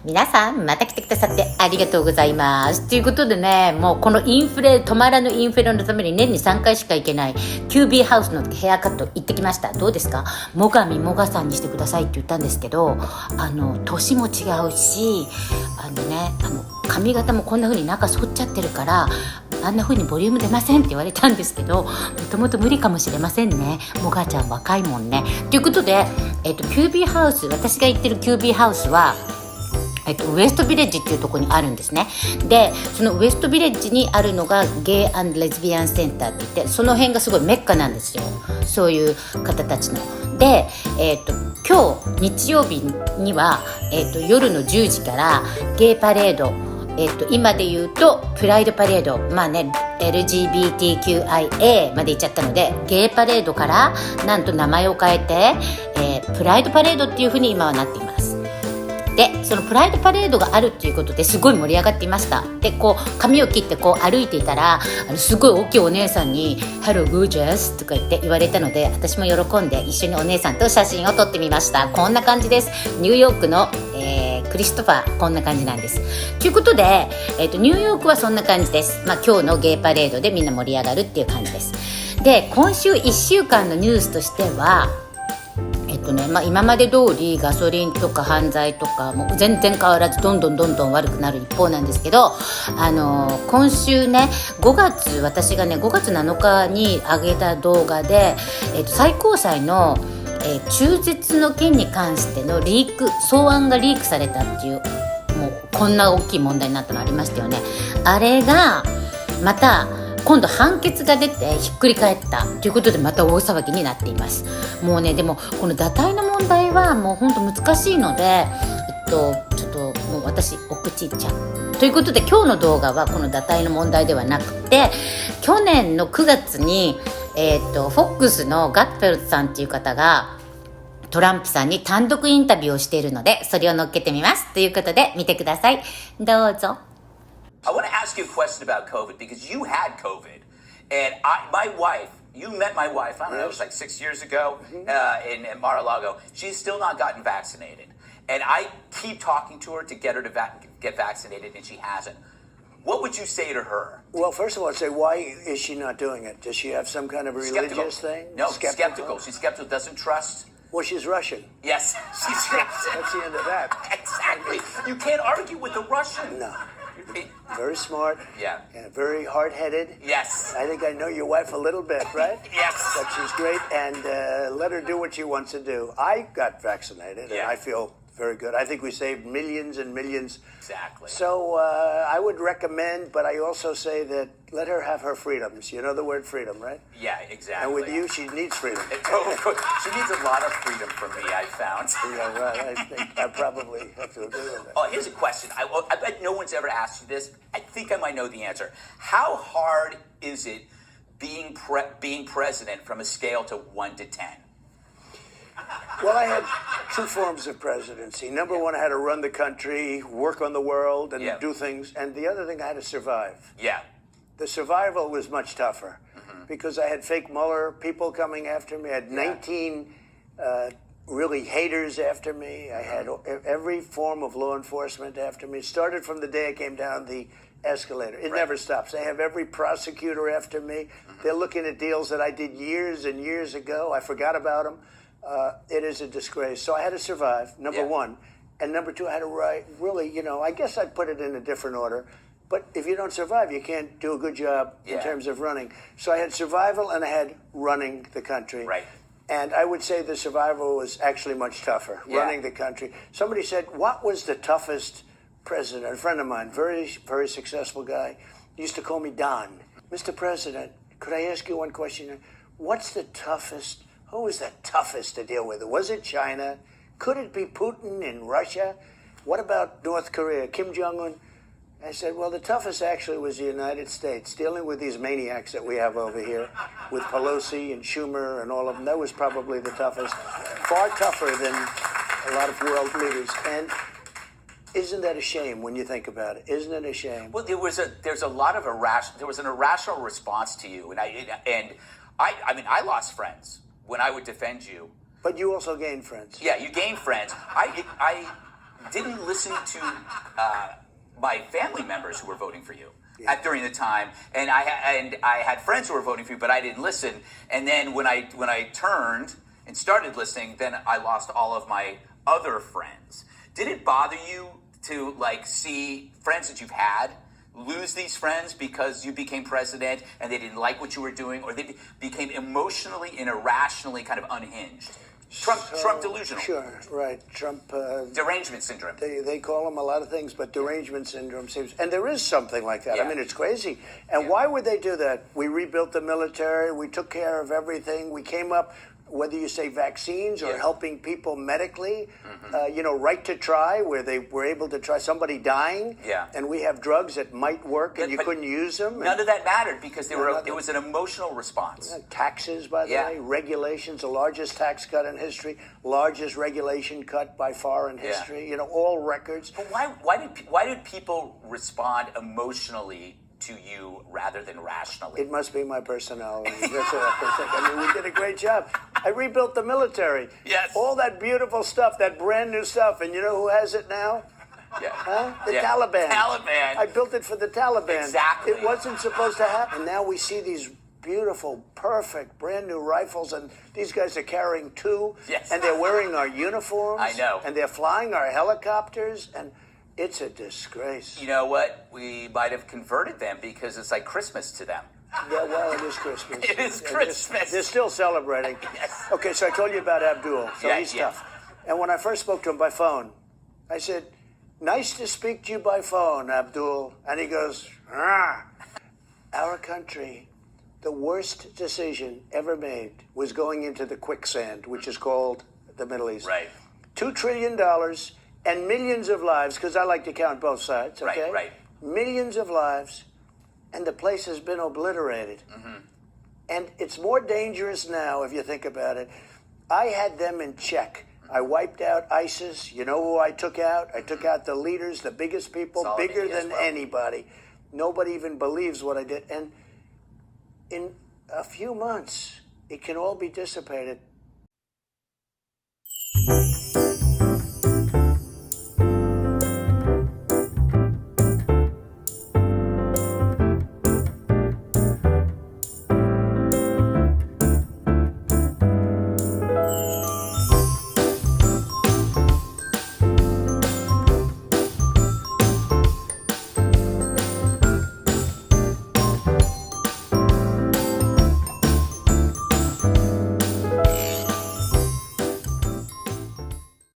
皆さんまた来てくださってありがとうございますということでね、もうこの止まらぬインフレのために年に3回しか行けない QB ハウスのヘアカット行ってきました。どうですか？もがさんにしてくださいって言ったんですけど、年も違うし、髪型もこんな風に中反っちゃってるからあんな風にボリューム出ませんって言われたんですけど、もともと無理かもしれませんね。もがちゃん若いもんね。ということで、QB ハウス、私が行ってる QB ハウスはウエストビレッジっていうところにあるんですね。で、そのウエストビレッジにあるのがゲイ&レズビアンセンターって言って、その辺がすごいメッカなんですよ、そういう方たちの。で、今日日曜日には、夜の10時からゲイパレード、今で言うとプライドパレード、LGBTQIA まで行っちゃったので、ゲイパレードからなんと名前を変えて、プライドパレードっていう風に今はなっています。で、そのプライドパレードがあるっていうことですごい盛り上がっていました。で、こう髪を切ってこう歩いていたら、すごい大きいお姉さんに Hello gorgeous とか言われたので、私も喜んで一緒にお姉さんと写真を撮ってみました。こんな感じです。ニューヨークの、クリストファー、こんな感じなんです。ということで、ニューヨークはそんな感じです。今日のゲイパレードでみんな盛り上がるっていう感じです。で、今週1週間のニュースとしては、今まで通りガソリンとか犯罪とかも全然変わらずどんどん悪くなる一方なんですけど、今週ね、私がね5月7日に上げた動画で、最高裁の、中絶の件に関しての草案がリークされたっていう、もうこんな大きい問題になったのありましたよね。あれがまた今度判決が出てひっくり返ったということで、また大騒ぎになっています。もうね、でもこの堕胎の問題はもう本当難しいので、ちょっともう私お口いっちゃうということで、今日の動画はこの堕胎の問題ではなくて、去年の9月にFOX のガットフェルトさんっていう方がトランプさんに単独インタビューをしているので、それを乗っけてみますということで見てください。どうぞ。I want to ask you a question about COVID because you had COVID, and you met my wife, I don't know, it was like 6 years ago in Mar-a-Lago. She's still not gotten vaccinated, and I keep talking to her to get her to get vaccinated, and she hasn't. What would you say to her? Well, first of all, I'd say, why is she not doing it? Does she have some kind of a religious thing? No, skeptical. She's skeptical, doesn't trust. Well, she's Russian. Yes, she's Russian. That's the end of that. Exactly. You can't argue with a Russian. No. Very smart. Yeah. And very hard-headed. Yes. I think I know your wife a little bit, right? Yes. But she's great, and let her do what she wants to do. I got vaccinated, and I feel very good. I think we saved millions and millions. Exactly. So I would recommend, but I also say that let her have her freedoms. You know the word freedom, right? Yeah, exactly. And with you, she needs freedom. She needs a lot of freedom from me, I found. Yeah, right. I think I probably have to agree with that. Oh, here's a question. I bet no one's ever asked you this. I think I might know the answer. How hard is it being president from a scale to 1 to 10? Well, I had two forms of presidency. Number one, I had to run the country, work on the world, and do things. And the other thing, I had to survive. Yeah. The survival was much tougher because I had fake Mueller people coming after me. I had 19 really haters after me. I had every form of law enforcement after me. It started from the day I came down the escalator. It never stops. I have every prosecutor after me. They're looking at deals that I did years and years ago. I forgot about them. It is a disgrace. So I had to survive, number one. And number two, I had to write, really, I guess I'd put it in a different order. But if you don't survive, you can't do a good job in terms of running. So I had survival and I had running the country. Right. And I would say the survival was actually much tougher, running the country. Somebody said, what was the toughest president? A friend of mine, very, very successful guy, used to call me Don. Mr. President, could I ask you one question? What's the toughest? Who was the toughest to deal with? Was it China? Could it be Putin in Russia? What about North Korea, Kim Jong-un? I said, well, the toughest actually was the United States, dealing with these maniacs that we have over here, with Pelosi and Schumer and all of them. That was probably the toughest, far tougher than a lot of world leaders. And isn't that a shame when you think about it? Isn't it a shame? Well, there was an irrational response to you, and I lost friends when I would defend you. But you also gained friends. Yeah, you gained friends. didn't listen to my family members who were voting for you during the time, and I had friends who were voting for you, but I didn't listen. And then when I turned and started listening, then I lost all of my other friends. Did it bother you to see friends that you've had lose these friends because you became president and they didn't like what you were doing, or they became emotionally and irrationally kind of unhinged? Trump delusional. Sure, right. Trump derangement syndrome. They call him a lot of things, but derangement syndrome seems, and there is something like that. Yeah. I mean, it's crazy. And why would they do that? We rebuilt the military. We took care of everything. We came up, whether you say vaccines or helping people medically, right to try, where they were able to try somebody dying, and we have drugs that might work and you couldn't use them. None of that mattered because there was an emotional response. Taxes, by the way, regulations, the largest tax cut in history, largest regulation cut by far in history, all records. But why did people respond emotionally to you rather than rationally? It must be my personality. That's what I think. I mean, we did a great job. I rebuilt the military. Yes. All that beautiful stuff, that brand new stuff. And you know who has it now? Yeah. Huh? The Taliban. Taliban. I built it for the Taliban. Exactly. It wasn't supposed to happen. Now we see these beautiful, perfect, brand new rifles, and these guys are carrying two. Yes. And they're wearing our uniforms. I know. And they're flying our helicopters. And it's a disgrace. You know what? We might have converted them because it's like Christmas to them. Yeah, well, it is Christmas. It is Christmas. They're still celebrating. Yes. Okay, so I told you about Abdul. So Yeah, he's yeah. tough. And when I first spoke to him by phone, I said, "Nice to speak to you by phone, Abdul." And he goes, "Ah." Our country, the worst decision ever made was going into the quicksand, which is called the Middle East. Right. $2 trillion and millions of lives, because I like to count both sides, okay? Right. Millions of lives, and the place has been obliterated. And it's more dangerous now, if you think about it. I had them in check. I wiped out ISIS. You know who I took out? I took out the leaders, the biggest people, bigger than anybody. Nobody even believes what I did. And in a few months, it can all be dissipated.